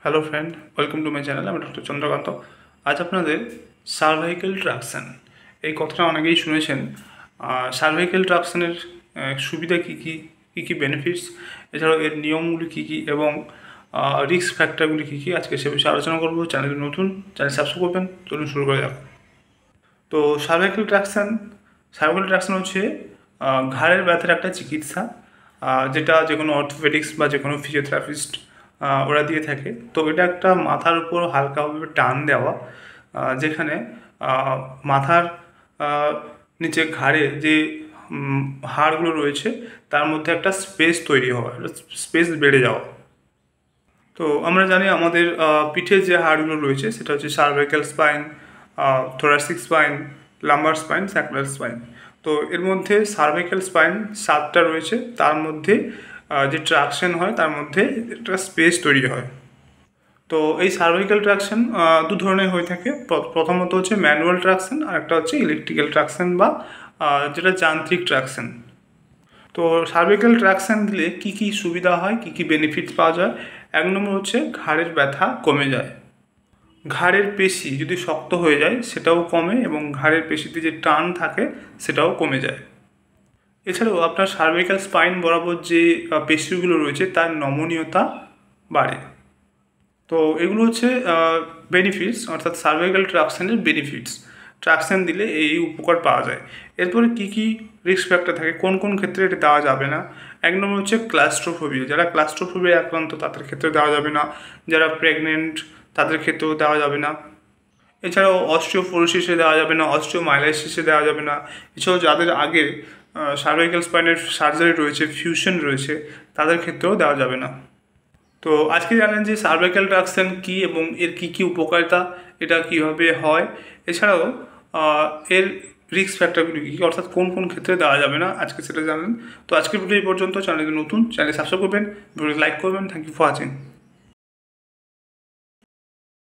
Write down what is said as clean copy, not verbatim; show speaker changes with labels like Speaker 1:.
Speaker 1: Hello friend, welcome to my channel. আমি doctor Chandrakant. আজ আপনাদের সার্ভাইকেল ট্রাকশন এই কথাটা অনেকেই শুনেছেন। সার্ভাইকেল ট্রাকশনের সুবিধা কী কী, কী কী বেনিফিটস, এছাড়াও এর নিয়মগুলি কী কী এবং রিস্ক ফ্যাক্টরগুলি কী কী, আজকে সে বিষয়ে আলোচনা করবো। চ্যানেলটি নতুন, চ্যানেল সাবস্ক্রাইব করবেন। চলুন শুরু করা যাক। তো সার্ভাইকেল ট্রাকশন হচ্ছে ঘাড়ের ব্যথার একটা চিকিৎসা, যেটা যে কোনো অর্থোপেডিক্স বা যে কোনো ফিজিওথেরাপিস্ট ওরা দিয়ে থাকে। তো এটা একটা মাথার উপর হালকাভাবে টান দেওয়া, যেখানে মাথার নিচে ঘাড়ে যে হাড়গুলো রয়েছে তার মধ্যে একটা স্পেস তৈরি হওয়া, স্পেস বেড়ে যাওয়া। তো আমরা জানি আমাদের পিঠে যে হাড়গুলো রয়েছে সেটা হচ্ছে cervical spine, thoracic spine, lumbar spine, saccular spine. তো এর মধ্যে সার্ভাইকাল স্পাইন 7টা রয়েছে, তার মধ্যে যে ট্রাকশন হয় তার মধ্যে একটা স্পেস তৈরি হয়। তো এই সার্ভাইকাল ট্রাকশন দু ধরনের হয়ে থাকে। প্রথমত হচ্ছে ম্যানুয়াল ট্রাকশন, আর একটা হচ্ছে ইলেকট্রিক্যাল ট্রাকশন বা যেটা যান্ত্রিক ট্রাকশন। তো সার্ভাইকাল ট্রাকশন দিলে কী কী সুবিধা হয়, কী কী বেনিফিটস পাওয়া যায়? 1 নম্বর হচ্ছে ঘাড়ের ব্যথা কমে যায়। ঘাড়ের পেশি যদি শক্ত হয়ে যায় সেটাও কমে, এবং ঘাড়ের পেশিতে যে টান থাকে সেটাও কমে যায়। এছাড়াও আপনার সার্ভাইকাল স্পাইন বরাবর যে পেশিগুলো রয়েছে তার নমনীয়তা বাড়ে। তো এগুলো হচ্ছে বেনিফিটস, অর্থাৎ সার্ভাইকাল ট্রাকশনের বেনিফিটস। ট্রাকশন দিলে এই উপকার পাওয়া যায়। এরপরে কী কী রিস্ক ফ্যাক্টর থাকে, কোন কোন ক্ষেত্রে এটা দেওয়া যাবে না? 1 নম্বর হচ্ছে ক্লাস্ট্রোফোবিয়া। যারা ক্লাস্ট্রোফোবিয়া আক্রান্ত তাদের ক্ষেত্রে দেওয়া যাবে না। যারা প্রেগনেন্ট তাদের ক্ষেত্রেও দেওয়া যাবে না। এছাড়াও অস্টিওপোরোসিসে দেওয়া যাবে না, অস্টিওমাইলাইসিসে দেওয়া যাবে না। এছাড়াও যাদের আগে সার্ভাইকাল স্পাইনের সার্জারি রয়েছে, ফিউশন রয়েছে, তাদের ক্ষেত্রেও দেওয়া যাবে না। তো আজকে জানেন যে সার্ভাইকাল ট্রাকশন কী এবং এর কী কী উপকারিতা, এটা কীভাবে হয়, এছাড়াও এর রিস্ক ফ্যাক্টরগুলি কী কী, অর্থাৎ কোন কোন ক্ষেত্রে দেওয়া যাবে না, আজকে সেটা জানেন। তো আজকের ভিডিও এই পর্যন্ত। চ্যানেলটি নতুন, চ্যানেল সাবস্ক্রাইব করবেন, ভিডিও লাইক করবেন। Thank you for watching.